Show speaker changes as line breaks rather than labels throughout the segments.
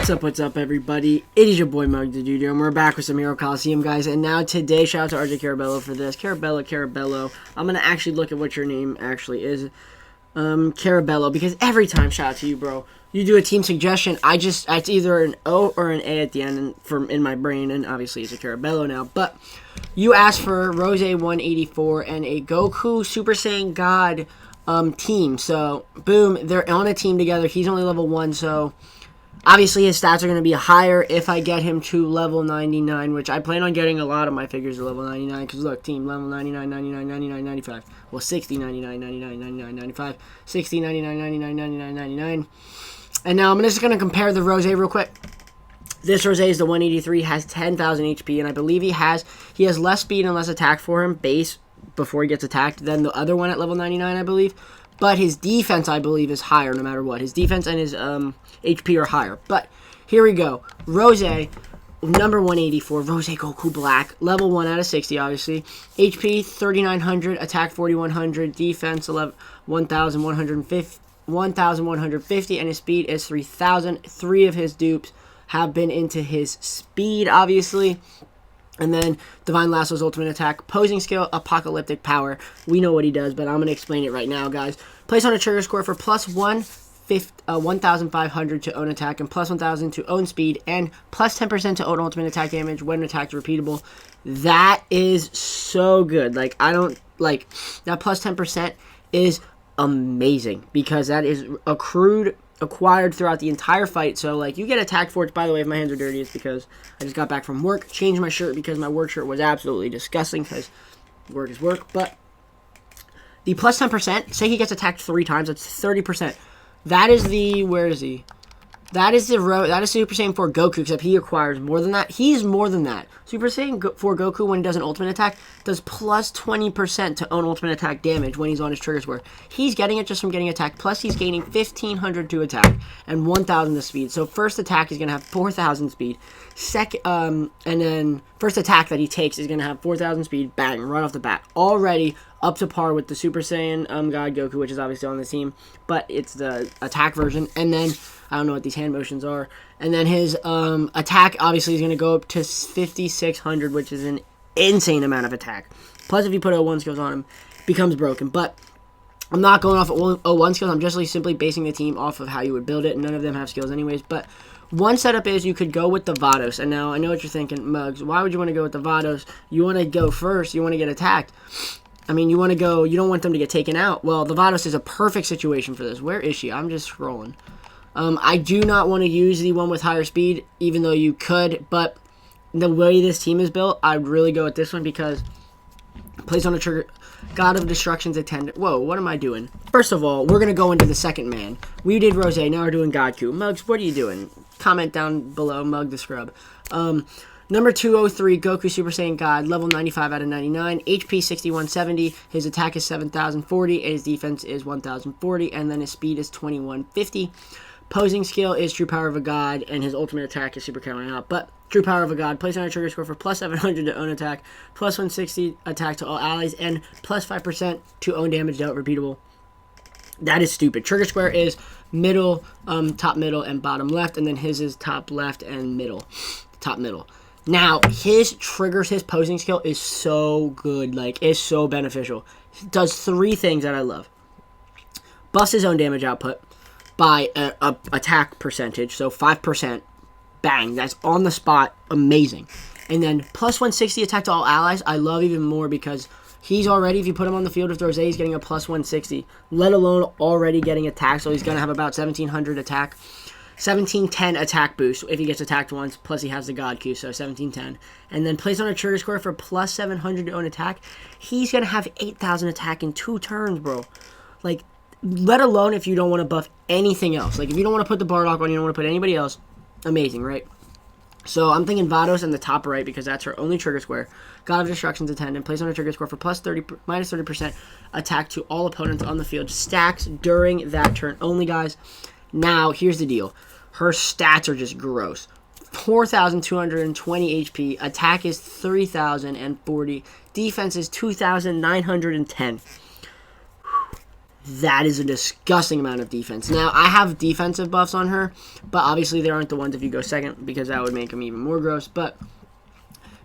What's up, everybody? It is your boy, Mug the Dude, and we're back with some Hero Colosseum, guys. And now today, shout out to RJ Carabello for this. Carabello. I'm going to actually look at what your name actually is. Carabello, because every time, shout out to you, bro, you do a team suggestion, it's either an O or an A at the end in my brain, and obviously it's a Carabello now. But you asked for Rose 184 and a Goku Super Saiyan God team. So, boom, they're on a team together. He's only level 1, so obviously his stats are going to be higher if I get him to level 99, which I plan on getting a lot of my figures to level 99, because look, team, level 99, 99, 99, 95. Well, 60, 99, 99, 99, 95. 60, 99, 99, 99, 99. And now I'm just going to compare the Rose real quick. This Rose is the 183, has 10,000 HP, and I believe he has less speed and less attack for him, base, before he gets attacked, than the other one at level 99, I believe. But his defense, I believe, is higher no matter what. His defense and his HP are higher. But here we go. Rose, number 184. Rose Goku Black. Level 1 out of 60, obviously. HP, 3,900. Attack, 4,100. Defense, 1,150. And his speed is 3,000. 3 of his dupes have been into his speed, obviously. And then Divine Lasso's ultimate attack, posing skill, apocalyptic power. We know what he does, but I'm going to explain it right now, guys. Place on a trigger score for plus 1,500 to own attack, and plus 1,000 to own speed, and plus 10% to own ultimate attack damage when attacked repeatable. That is so good. Like, that plus 10% is amazing, because that is acquired throughout the entire fight. So, like, you get attack for it. By the way, if my hands are dirty, it's because I just got back from work, changed my shirt because my work shirt was absolutely disgusting, because work is work. But the plus 10%, say he gets attacked 3 times, that's 30%. That is the, where is he? That is Super Saiyan 4 Goku, except he acquires more than that. He's more than that. Super Saiyan 4 Goku, when he does an ultimate attack, does plus 20% to own ultimate attack damage when he's on his trigger square. He's getting it just from getting attacked, plus he's gaining 1,500 to attack and 1,000 to speed. So first attack is going to have 4,000 speed. And then first attack that he takes is going to have 4,000 speed, bang, right off the bat. Already up to par with the Super Saiyan God Goku, which is obviously on the team, but it's the attack version. And then I don't know what these hand motions are. And then his attack, obviously, is going to go up to 5,600, which is an insane amount of attack. Plus, if you put 01 skills on him, becomes broken. But I'm not going off 01 skills. I'm just simply basing the team off of how you would build it. None of them have skills anyways. But one setup is you could go with the Vados. And now I know what you're thinking, Muggs. Why would you want to go with the Vados? You want to go first. You want to get attacked. I mean, you want to go. You don't want them to get taken out. Well, the Vados is a perfect situation for this. Where is she? I'm just scrolling. I do not want to use the one with higher speed, even though you could, but the way this team is built, I'd really go with this one, because place on a trigger, God of Destruction's attendant. Whoa, what am I doing? First of all, we're going to go into the second man. We did Rose, now we're doing GOKU. Muggs, what are you doing? Comment down below, Mug the Scrub. Number 203, Goku Super Saiyan God, level 95 out of 99, HP 6170, his attack is 7,040, and his defense is 1,040, and then his speed is 2,150. Posing skill is True Power of a God, and his ultimate attack is Super Countering Out. But True Power of a God, place on a trigger score for plus 700 to own attack, plus 160 attack to all allies, and plus 5% to own damage dealt repeatable. That is stupid. Trigger square is middle, top middle, and bottom left, and then his is top left and middle, top middle. Now, his posing skill is so good, like, it's so beneficial. He does 3 things that I love. Buffs his own damage output by a attack percentage, so 5%, bang, that's on the spot, amazing. And then plus 160 attack to all allies, I love even more, because he's already, if you put him on the field with Rose, he's getting a plus 160, let alone already getting attack, so he's going to have about 1,700 attack. 1710 attack boost if he gets attacked once, plus he has the God Q, so 1710. And then place on a trigger score for plus 700 to own attack. He's going to have 8,000 attack in 2 turns, bro. Like, let alone if you don't want to buff anything else. Like, if you don't want to put the Bardock on, you don't want to put anybody else, amazing, right? So I'm thinking Vados in the top right, because that's her only trigger square. God of Destruction's attendant, place on a trigger score for minus 30% attack to all opponents on the field. Stacks during that turn only, guys. Now, here's the deal. Her stats are just gross. 4,220 HP. Attack is 3,040. Defense is 2,910. that is a disgusting amount of defense. Now, I have defensive buffs on her, but obviously they aren't the ones if you go second, because that would make them even more gross. But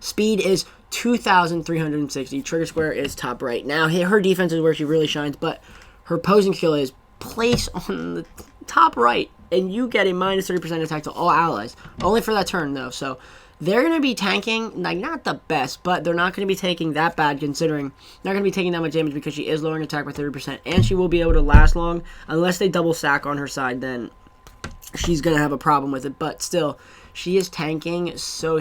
speed is 2,360. Trigger square is top right. Now, her defense is where she really shines, but her posing skill is place on the top right, and you get a minus 30% attack to all allies. Only for that turn, though, so they're going to be tanking, like, not the best, but they're not going to be taking that bad, considering they're going to be taking that much damage because she is lowering attack by 30%, and she will be able to last long. Unless they double stack on her side, then she's going to have a problem with it, but still, she is tanking so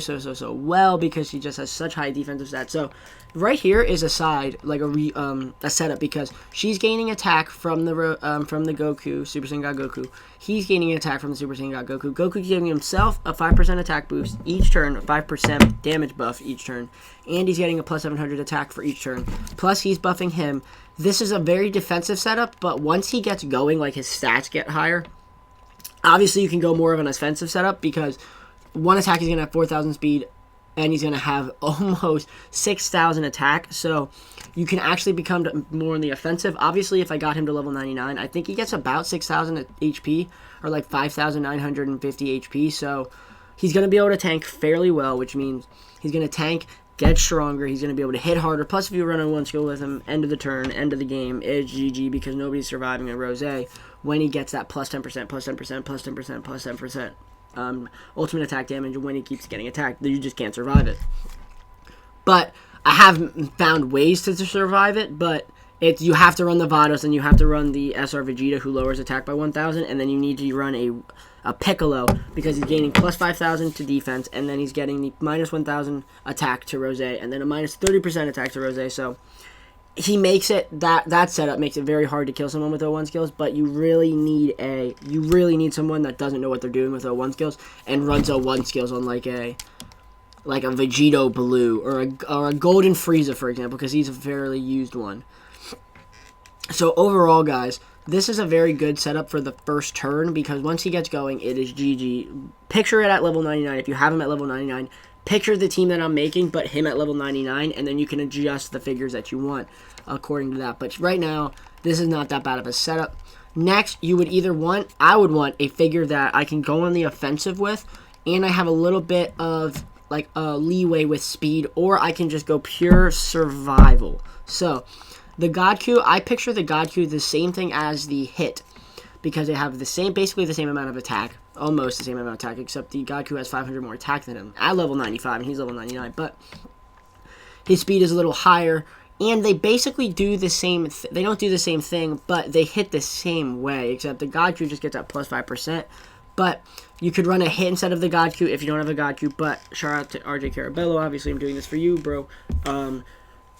well because she just has such high defensive stats. So right here is a side, like a setup, because she's gaining attack from the Goku, Super Saiyan God Goku. He's gaining attack from the Super Saiyan God Goku. Goku's giving himself a 5% attack boost each turn, 5% damage buff each turn, and he's getting a plus 700 attack for each turn. Plus, he's buffing him. This is a very defensive setup, but once he gets going, like his stats get higher, obviously you can go more of an offensive setup, because one attack is going to have 4,000 speed, and he's going to have almost 6,000 attack, so you can actually become more in the offensive. Obviously, if I got him to level 99, I think he gets about 6,000 HP, or like 5,950 HP, so he's going to be able to tank fairly well, which means he's going to tank, get stronger, he's going to be able to hit harder. Plus, if you run on one skill with him, end of the turn, end of the game, it's GG, because nobody's surviving a Rose when he gets that plus 10%, plus 10%, plus 10%, plus 10%. Ultimate attack damage when he keeps getting attacked. You just can't survive it. But I have found ways to survive it, but you have to run the Vados, and you have to run the SR Vegeta, who lowers attack by 1,000, and then you need to run a Piccolo, because he's gaining plus 5,000 to defense, and then he's getting the minus 1,000 attack to Rose, and then a minus 30% attack to Rose, so he makes it, that setup makes it very hard to kill someone with O1 skills, but you really need someone that doesn't know what they're doing with O1 skills and runs O1 skills on like a Vegito Blue or a Golden Frieza, for example, because he's a fairly used one. So overall, guys, this is a very good setup for the first turn, because once he gets going, it is GG. Picture it at level 99. If you have him at level 99, picture the team that I'm making, but him at level 99, and then you can adjust the figures that you want according to that. But right now, this is not that bad of a setup. Next, I would want a figure that I can go on the offensive with, and I have a little bit of like leeway with speed, or I can just go pure survival. So the GOKU, I picture the GOKU the same thing as the Hit, because they have basically the same amount of attack, almost the same amount of attack, except the GOKU has 500 more attack than him at level 95, and he's level 99, but his speed is a little higher, and they basically do the same, they don't do the same thing, but they hit the same way, except the GOKU just gets that plus 5%, but you could run a Hit instead of the GOKU if you don't have a GOKU, but shout out to RJ Carabello, obviously I'm doing this for you, bro.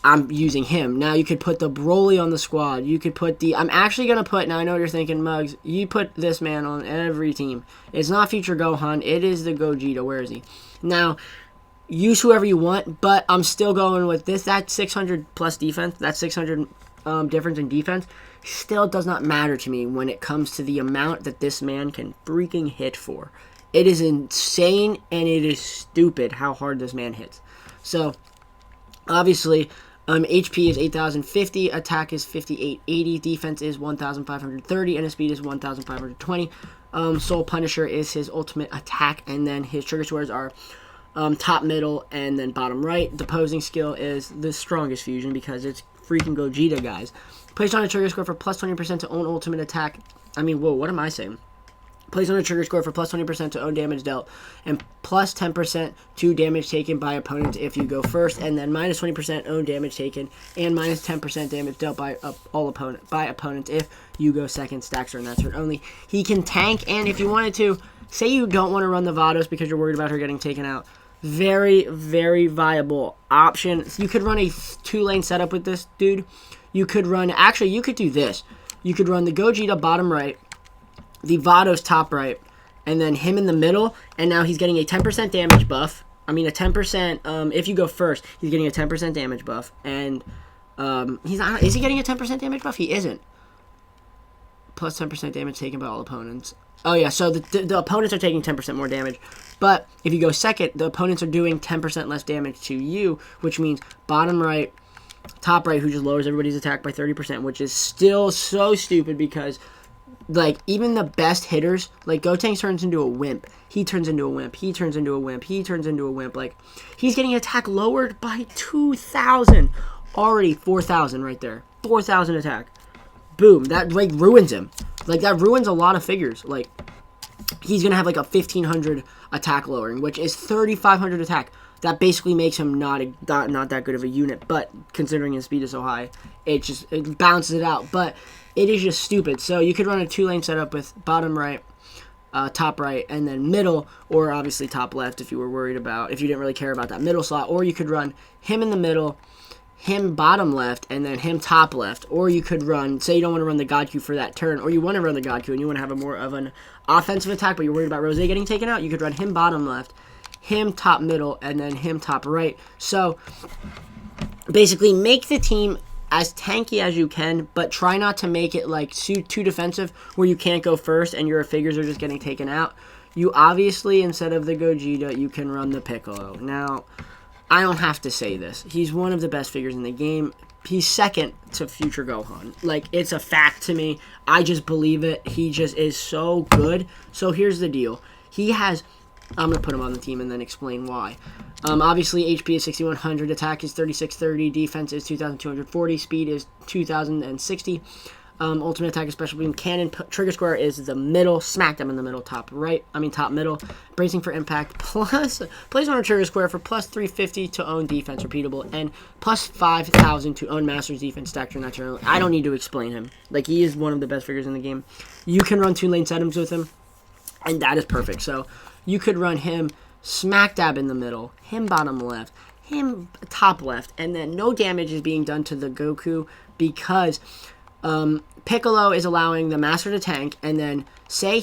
I'm using him. Now you could put the Broly on the squad. You could put I'm actually going to put, now I know what you're thinking, Muggs, you put this man on every team. It's not Future Gohan, it is the Gogeta. Where is he? Now, use whoever you want, but I'm still going with this. That 600 plus defense, that 600 difference in defense, still does not matter to me when it comes to the amount that this man can freaking hit for. It is insane, and it is stupid how hard this man hits. So, obviously, HP is 8,050, attack is 5,880, defense is 1,530, and his speed is 1,520. Soul Punisher is his ultimate attack, and then his trigger squares are top, middle, and then bottom right. The posing skill is the strongest fusion because it's freaking Gogeta, guys. Placed on a trigger score for plus 20% to own ultimate attack. Whoa, what am I saying? Placed on a trigger score for plus 20% to own damage dealt, and plus 10% to damage taken by opponents if you go first, and then minus 20% own damage taken, and minus 10% damage dealt by opponents if you go second. Stacks are in that turn only. He can tank, and if you wanted to, say you don't want to run the Vados because you're worried about her getting taken out, very, very viable option. You could run a 2-lane setup with this dude. You could run, actually, you could do this. You could run the Gogeta bottom right, the Vados top right, and then him in the middle, and now he's getting a 10% damage buff. A 10%, if you go first, he's getting a 10% damage buff, and is he getting a 10% damage buff? He isn't. Plus 10% damage taken by all opponents. Oh yeah, so the opponents are taking 10% more damage, but if you go second, the opponents are doing 10% less damage to you, which means bottom right, top right, who just lowers everybody's attack by 30%, which is still so stupid because, like, even the best hitters, like, Gotenks turns into a wimp. He turns into a wimp. He turns into a wimp. He turns into a wimp. Like, he's getting attack lowered by 2,000. Already 4,000 right there. 4,000 attack. Boom. That, like, ruins him. Like, that ruins a lot of figures. Like, he's going to have, like, a 1,500 attack lowering, which is 3,500 attack. That basically makes him not that good of a unit, but considering his speed is so high, it balances it out. But it is just stupid. So you could run a 2-lane setup with bottom right, top right, and then middle, or obviously top left if you were worried about, if you didn't really care about that middle slot. Or you could run him in the middle, him bottom left, and then him top left. Or you could run, say you don't want to run the GOKU for that turn, or you want to run the GOKU and you want to have a more of an offensive attack, but you're worried about Rose getting taken out, you could run him bottom left, him top middle, and then him top right. So basically make the team as tanky as you can, but try not to make it like too defensive where you can't go first and your figures are just getting taken out. You obviously, instead of the Gogeta, you can run the Piccolo. Now, I don't have to say this. He's one of the best figures in the game. He's second to future Gohan. Like, it's a fact to me. I just believe it. He just is so good. So here's the deal. He has... I'm going to put him on the team and then explain why. Obviously, HP is 6,100, attack is 3,630, defense is 2,240, speed is 2,060. Ultimate attack is special beam cannon. Trigger square is the middle, smack them in the middle, top middle. Bracing for impact, plus plays on a trigger square for plus 350 to own defense repeatable, and plus 5,000 to own master's defense stacked or natural. I don't need to explain him. Like, he is one of the best figures in the game. You can run 2-lane setups with him, and that is perfect. So you could run him smack dab in the middle, him bottom left, him top left, and then no damage is being done to the Goku because Piccolo is allowing the master to tank, and then say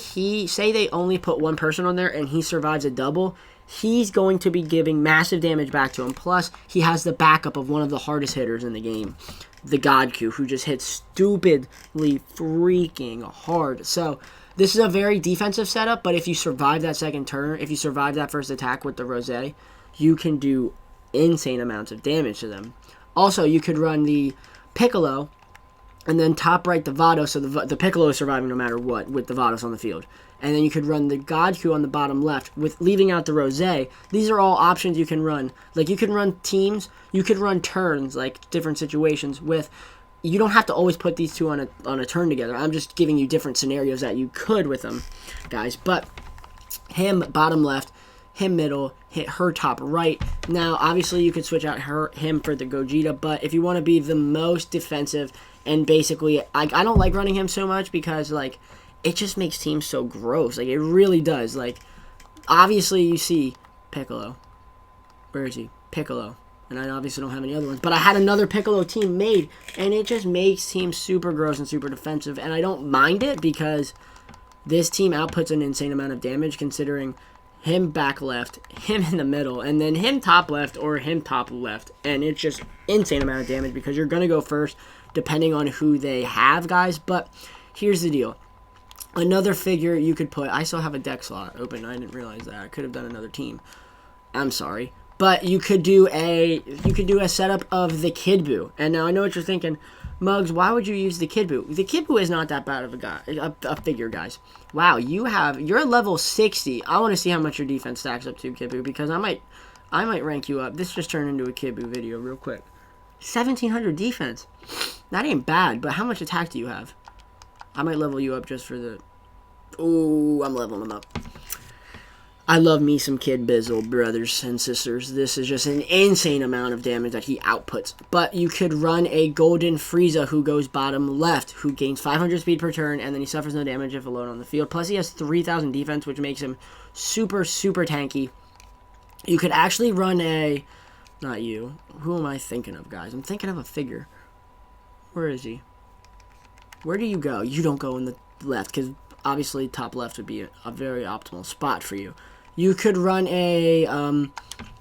they only put one person on there and he survives a double, he's going to be giving massive damage back to him. Plus, he has the backup of one of the hardest hitters in the game, the GOKU, who just hits stupidly freaking hard. So this is a very defensive setup, but if you survive that second turn, if you survive that first attack with the Rose, you can do insane amounts of damage to them. Also, you could run the Piccolo, and then top right the Vados, so the Piccolo is surviving no matter what with the Vados on the field. And then you could run the GOKU on the bottom left with leaving out the Rose. These are all options you can run. Like, you can run teams, you could run turns, like different situations with... You don't have to always put these two on a turn together. I'm just giving you different scenarios that you could with them, guys. But him bottom left, him middle, hit her top right. Now, obviously, you could switch out him for the Gogeta, but if you want to be the most defensive, and basically, I don't like running him so much because, like, it just makes teams so gross. Like, it really does. Like, obviously, you see Piccolo. Where is he? Piccolo. And I obviously don't have any other ones. But I had another Piccolo team made, and it just makes teams super gross and super defensive. And I don't mind it because this team outputs an insane amount of damage considering him back left, him in the middle, and then him top left or him top left. And it's just insane amount of damage because you're going to go first depending on who they have, guys. But here's the deal. Another figure you could put... I still have a deck slot open. I didn't realize that. I could have done another team. I'm sorry. But you could do a setup of the Kid Buu. And now I know what you're thinking, Muggs, why would you use the Kid Buu? The Kid Buu is not that bad of a figure, guys. Wow, you're level 60. I want to see how much your defense stacks up to, Kid Buu, because I might rank you up. This just turned into a Kid Buu video real quick. 1,700 defense. That ain't bad, but how much attack do you have? I might level you up just for the... Ooh, I'm leveling him up. I love me some Kid Bizzle, brothers and sisters. This is just an insane amount of damage that he outputs. But you could run a Golden Frieza who goes bottom left, who gains 500 speed per turn, and then he suffers no damage if alone on the field. Plus, he has 3,000 defense, which makes him super, super tanky. You could actually run a... Not you. Who am I thinking of, guys? I'm thinking of a figure. Where is he? Where do you go? You don't go in the left, because obviously top left would be a very optimal spot for you. You could run a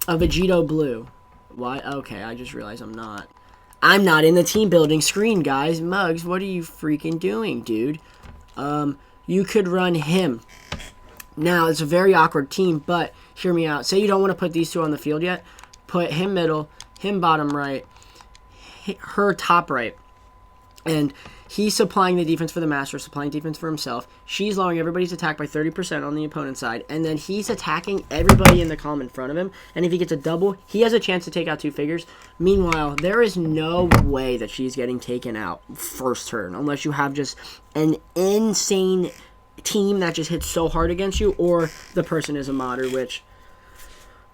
Vegito Blue. Why? Okay, I just realized I'm not in the team building screen, guys. Muggs, what are you freaking doing, dude? You could run him. Now, it's a very awkward team, but hear me out. Say you don't want to put these two on the field yet. Put him middle, him bottom right, her top right. And he's supplying the defense for the master, supplying defense for himself. She's lowering everybody's attack by 30% on the opponent's side. And then he's attacking everybody in the column in front of him. And if he gets a double, he has a chance to take out 2 figures. Meanwhile, there is no way that she's getting taken out first turn. Unless you have just an insane team that just hits so hard against you. Or the person is a modder, which...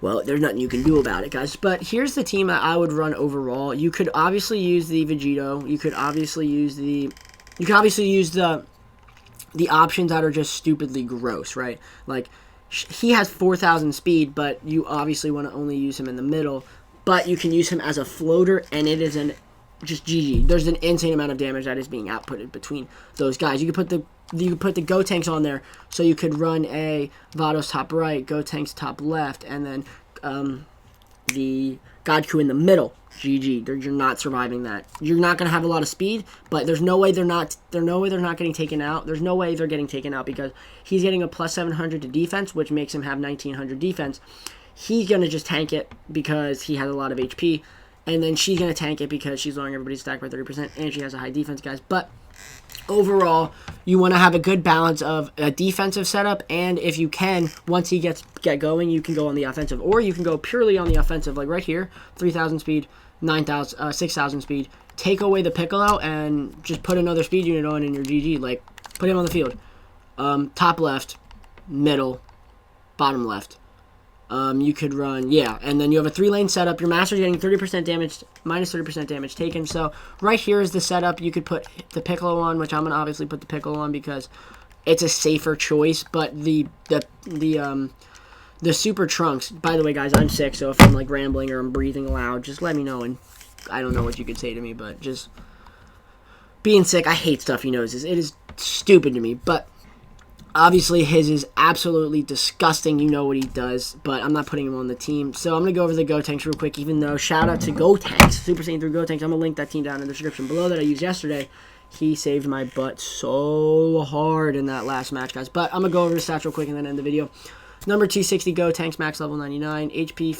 well, there's nothing you can do about it, guys. But here's the team that I would run overall. You could obviously use the Vegito. You could obviously use the options that are just stupidly gross, right? Like, he has 4,000 speed, but you obviously want to only use him in the middle. But you can use him as a floater, and it is just GG. There's an insane amount of damage that is being outputted between those guys. You could put the Gotenks on there, so you could run a Vados top right, Gotenks top left, and then the GOKU in the middle. GG. You're not surviving that. You're not going to have a lot of speed, but there's no way they're not getting taken out. There's no way they're getting taken out because he's getting a plus 700 to defense, which makes him have 1900 defense. He's going to just tank it because he has a lot of HP, and then she's going to tank it because she's lowering everybody's attack by 30%, and she has a high defense, guys. But overall, you want to have a good balance of a defensive setup, and if you can, once he get going, you can go on the offensive, or you can go purely on the offensive, like right here, 3,000 speed, 6,000 speed. Take away the Piccolo and just put another speed unit on in your GG. Like, put him on the field. Top left, middle, bottom left. You could run, and then you have a 3-lane setup. Your master's getting 30% damage, minus 30% damage taken. So right here is the setup. You could put the Piccolo on, which I'm going to obviously put the Piccolo on because it's a safer choice. But the Super Trunks, by the way, guys, I'm sick, so if I'm like rambling or I'm breathing loud, just let me know. And I don't know what you could say to me, but just being sick, I hate stuffy noses. It is stupid to me, but... obviously, his is absolutely disgusting. You know what he does, but I'm not putting him on the team. So I'm going to go over the Gotenks real quick, even though shout out to Gotenks, Super Saiyan 3 Gotenks. I'm going to link that team down in the description below that I used yesterday. He saved my butt so hard in that last match, guys. But I'm going to go over his stats real quick and then end the video. Number 260 Gotenks, max level 99, HP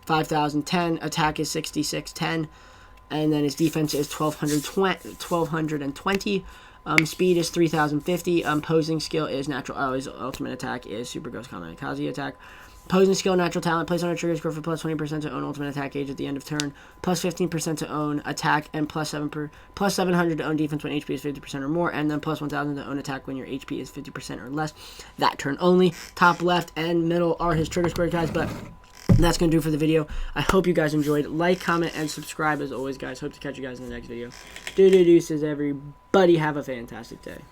5,010, attack is 6,610, and then his defense is 1,220. Speed is 3,050. Posing skill is natural. Oh, his ultimate attack is Super Ghost Kamikaze attack. Posing skill, natural talent. Place on a trigger score for plus 20% to own ultimate attack gauge at the end of turn. Plus 15% to own attack and plus 700 to own defense when HP is 50% or more. And then plus 1,000 to own attack when your HP is 50% or less. That turn only. Top left and middle are his trigger square, guys. But that's going to do it for the video. I hope you guys enjoyed. Like, comment, and subscribe as always, guys. Hope to catch you guys in the next video. Deuces, everybody. Have a fantastic day.